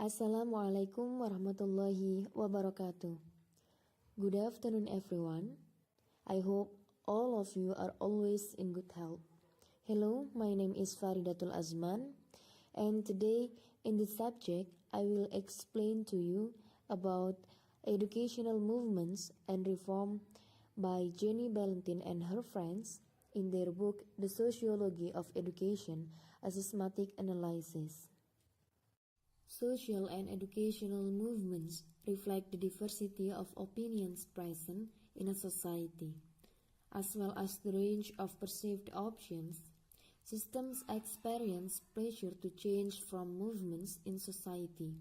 Assalamualaikum warahmatullahi wabarakatuh. Good afternoon, everyone. I hope all of you are always in good health. Hello, my name is Faridatul Azman, and today in this subject, I will explain to you about educational movements and reform by Jenny Valentin and her friends in their book The Sociology of Education: A Systematic Analysis. Social and educational movements reflect the diversity of opinions present in a society, as well as the range of perceived options. Systems experience pressure to change from movements in society.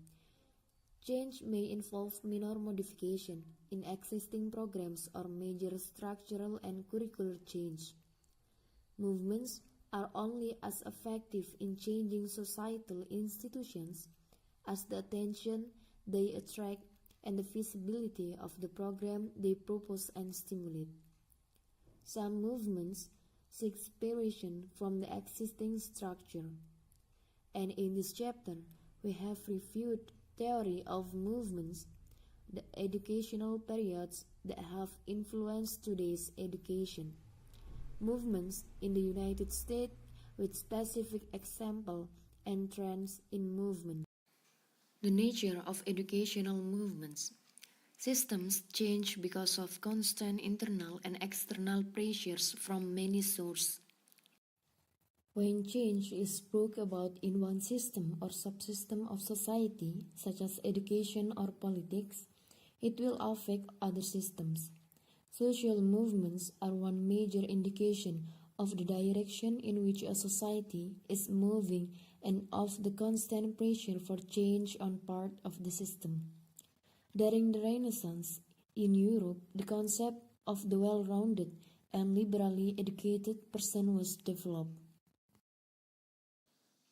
Change may involve minor modification in existing programs or major structural and curricular change. Movements are only as effective in changing societal institutions as the attention they attract and the feasibility of the program they propose and stimulate. Some movements seek inspiration from the existing structure, and in this chapter we have reviewed theory of movements, the educational periods that have influenced today's education, movements in the United States with specific example and trends in movement. The nature of educational movements. Systems change because of constant internal and external pressures from many sources. When change is brought about in one system or subsystem of society, such as education or politics, it will affect other systems. Social movements are one major indication of the direction in which a society is moving and of the constant pressure for change on part of the system. During the Renaissance in Europe, the concept of the well-rounded and liberally educated person was developed.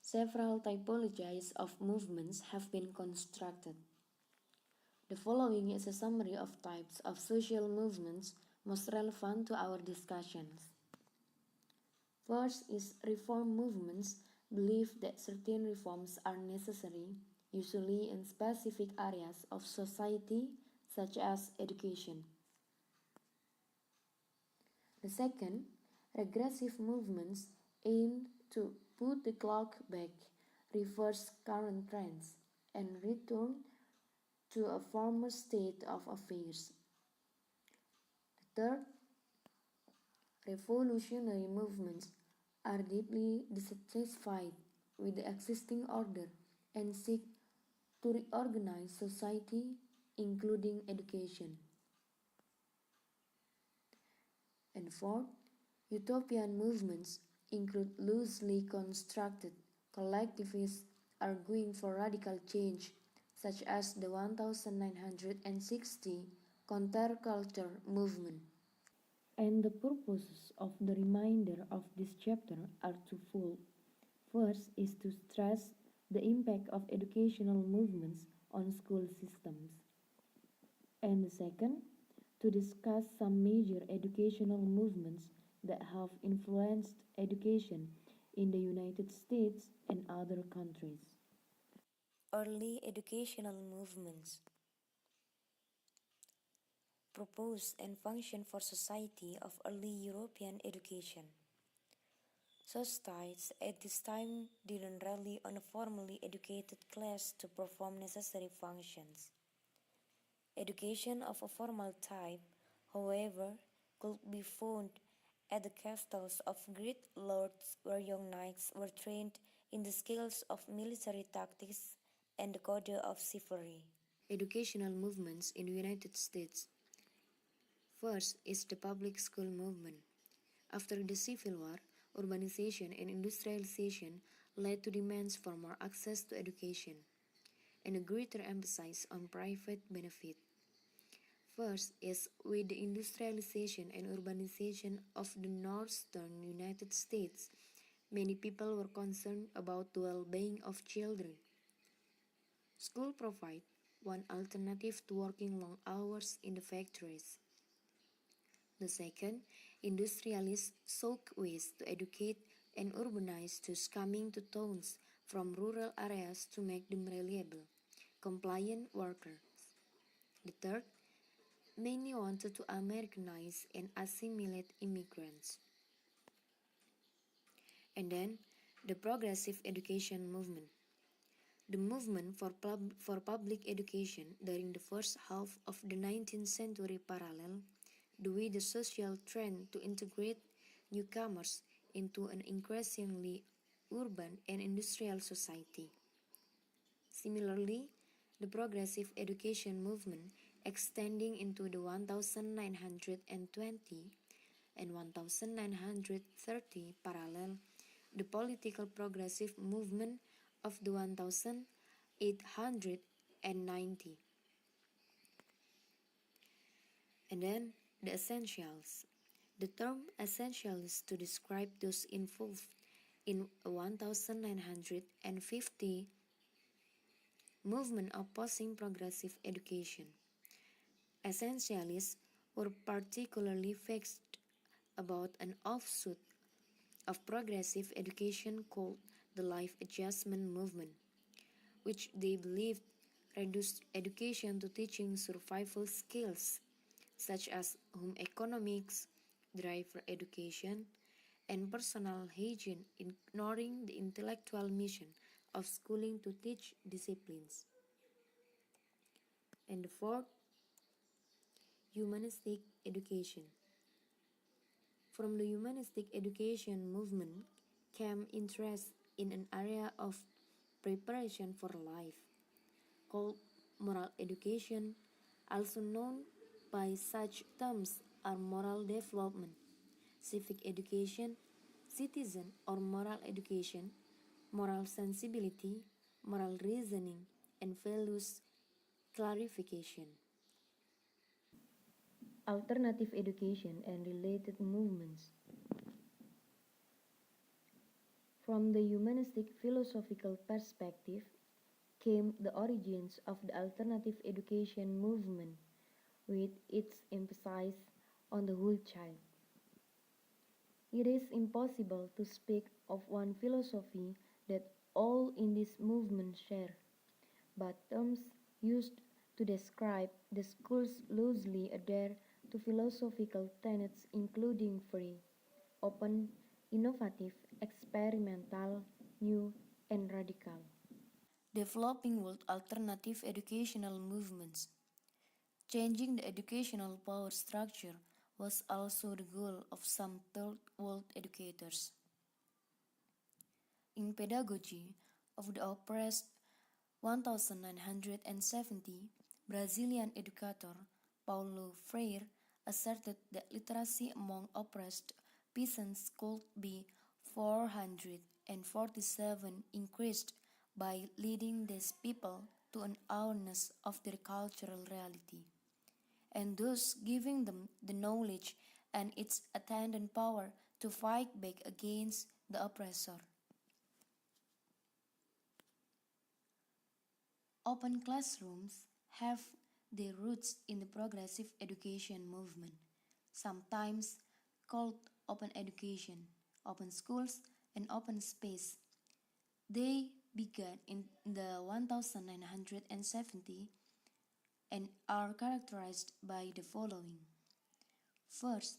Several typologies of movements have been constructed. The following is a summary of types of social movements most relevant to our discussions. First is reform movements believe that certain reforms are necessary, usually in specific areas of society such as education. The second, regressive movements aim to put the clock back, reverse current trends, and return to a former state of affairs. The third, revolutionary movements are deeply dissatisfied with the existing order and seek to reorganize society, including education. And fourth, utopian movements include loosely constructed collectivists arguing for radical change, such as the 1960 counterculture movement. And the purposes of the remainder of this chapter are twofold. First is to stress the impact of educational movements on school systems. And the second, to discuss some major educational movements that have influenced education in the United States and other countries. Early educational movements propose and function for society of early European education. Societies at this time didn't rely on a formally educated class to perform necessary functions. Education of a formal type, however, could be found at the castles of great lords where young knights were trained in the skills of military tactics and the code of chivalry. Educational movements in the United States. First is the public school movement. After the Civil War, urbanization and industrialization led to demands for more access to education and a greater emphasis on private benefit. First is with the industrialization and urbanization of the northern United States, many people were concerned about the well-being of children. School provide one alternative to working long hours in the factories. The second, industrialists sought ways to educate and urbanize those coming to towns from rural areas to make them reliable. compliant workers. The third, many wanted to Americanize and assimilate immigrants. And then, the progressive education movement. The movement for public education during the first half of the 19th century paralleled the social trend to integrate newcomers into an increasingly urban and industrial society. Similarly, the progressive education movement extending into the 1920 and 1930 parallel the political progressive movement of the 1890. And then the essentials. The term essentials to describe those involved in a 1950 movement opposing progressive education. Essentialists were particularly vexed about an offshoot of progressive education called the life adjustment movement, which they believed reduced education to teaching survival skills such as home economics, driver education, and personal hygiene, ignoring the intellectual mission of schooling to teach disciplines. And the fourth, humanistic education. From the humanistic education movement came interest in an area of preparation for life called moral education, also known by such terms are moral development, civic education, citizen or moral education, moral sensibility, moral reasoning, and values clarification. Alternative education and related movements. From the humanistic philosophical perspective came the origins of the alternative education movement, with its emphasis on the whole child. It is impossible to speak of one philosophy that all in this movement share, but terms used to describe the schools loosely adhere to philosophical tenets including free, open, innovative, experimental, new, and radical. Developing world alternative educational movements. Changing the educational power structure was also the goal of some third world educators. In pedagogy of the oppressed 1970, Brazilian educator Paulo Freire asserted that literacy among oppressed peasants could be 447 increased by leading these people to an awareness of their cultural reality, and thus giving them the knowledge and its attendant power to fight back against the oppressor. Open classrooms have their roots in the progressive education movement, sometimes called open education, open schools, and open space. They began in the 1970 and are characterized by the following. First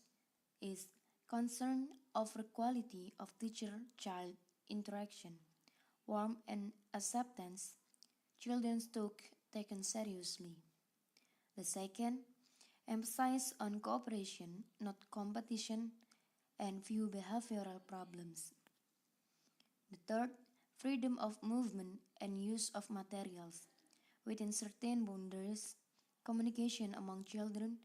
is concern over quality of teacher-child interaction, warmth and acceptance, children taken seriously. The second, emphasis on cooperation, not competition, and few behavioral problems. The third, freedom of movement and use of materials within certain boundaries, communication among children,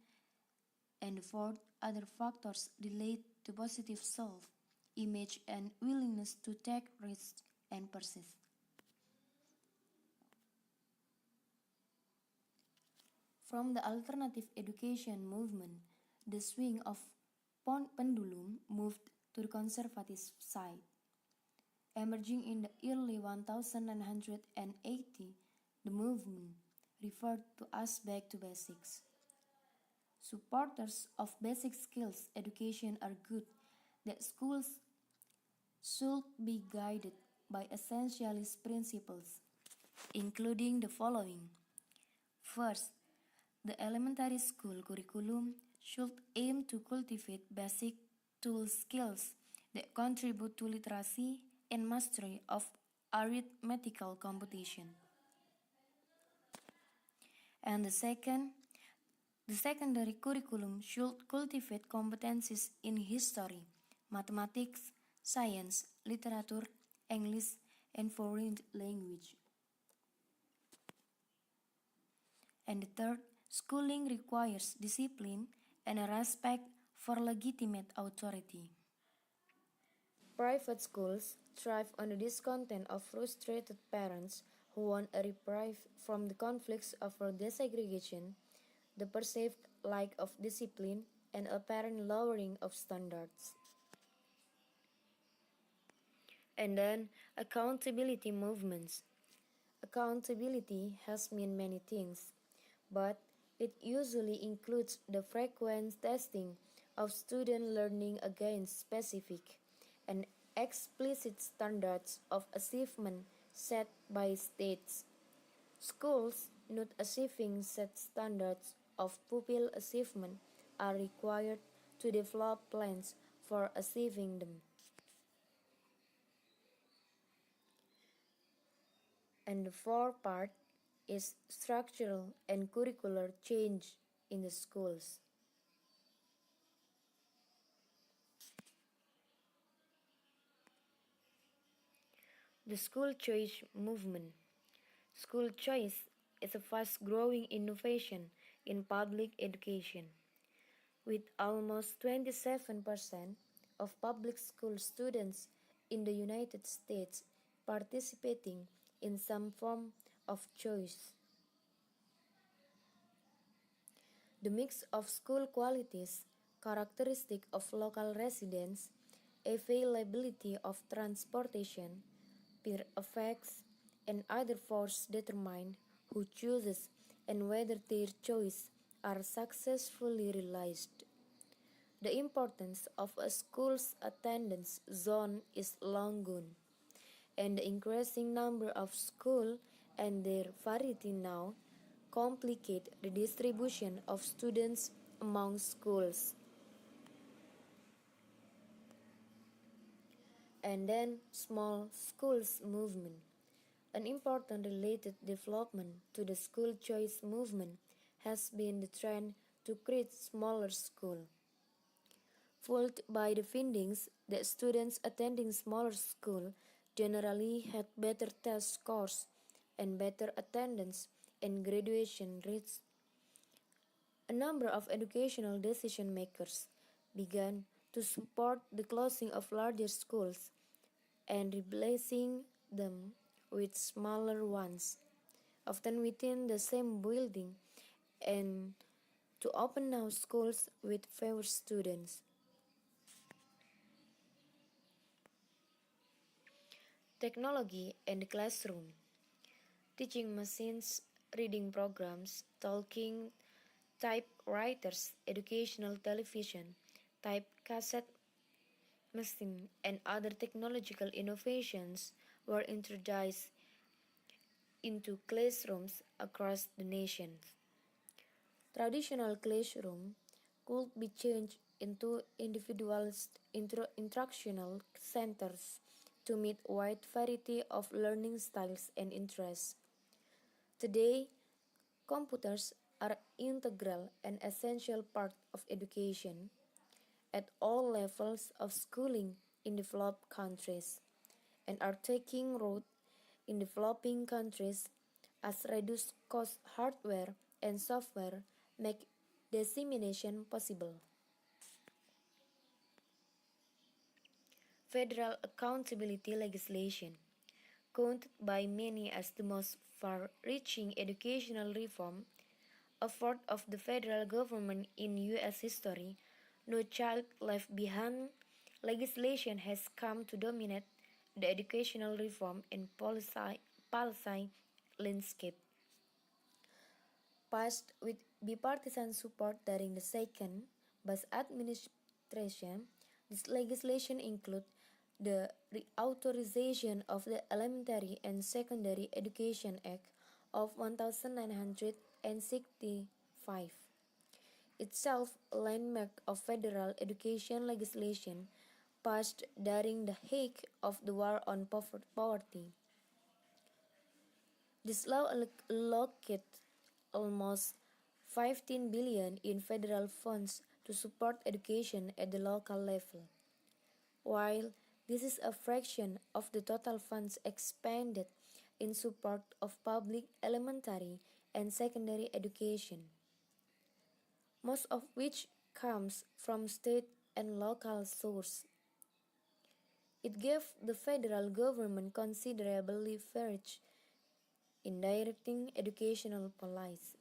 and the fourth, other factors relate to positive self-image and willingness to take risks and persist. From the alternative education movement, the swing of pendulum moved to the conservative side. Emerging in the early 1980, the movement referred to us back to basics. Supporters of basic skills education are good that schools should be guided by essentialist principles. including the following. First, the elementary school curriculum should aim to cultivate basic tool skills that contribute to literacy and mastery of arithmetical computation. And the secondary curriculum should cultivate competencies in history, mathematics, science, literature, English, and foreign language. And the third, schooling requires discipline and a respect for legitimate authority. Private schools thrive on the discontent of frustrated parents who want a reprieve from the conflicts over desegregation, the perceived lack of discipline, and apparent lowering of standards. And then, accountability movements. Accountability has meant many things, but it usually includes the frequent testing of student learning against specific and explicit standards of achievement set by states. Schools not achieving set standards of pupil achievement are required to develop plans for achieving them. And the fourth part is structural and curricular change in the schools. The school choice movement. School choice is a fast growing innovation in public education, with almost 27% of public school students in the United States participating in some form of choice. The mix of school qualities, characteristic of local residents, availability of transportation, peer effects, and other forces determine who chooses and whether their choice are successfully realized. The importance of a school's attendance zone is long gone, and the increasing number of schools and their variety now complicate the distribution of students among schools. And then small schools movement. An important related development to the school choice movement has been the trend to create smaller schools. Fueled by the findings that students attending smaller schools generally had better test scores and better attendance and graduation rates, a number of educational decision makers began to support the closing of larger schools and replacing them with smaller ones, often within the same building, and to open now schools with fewer students. Technology and the classroom. Teaching machines, reading programs, talking typewriters, educational television, type cassette machine, and other technological innovations were introduced into classrooms across the nation. Traditional classroom could be changed into individualized instructional centers to meet wide variety of learning styles and interests. Today, computers are integral and essential part of education at all levels of schooling in developed countries and are taking root in developing countries as reduced cost hardware and software make dissemination possible. Federal accountability legislation, counted by many as the most far-reaching educational reform effort of the federal government in U.S. history, No Child Left Behind legislation has come to dominate the educational reform and policy landscape. Passed with bipartisan support during the second Bush administration, this legislation includes the reauthorization of the Elementary and Secondary Education Act of 1965, itself a landmark of federal education legislation passed during the height of the War on Poverty. This law allocated almost 15 billion in federal funds to support education at the local level. While this is a fraction of the total funds expended in support of public elementary and secondary education, most of which comes from state and local sources. It gave the federal government considerable leverage in directing educational policy.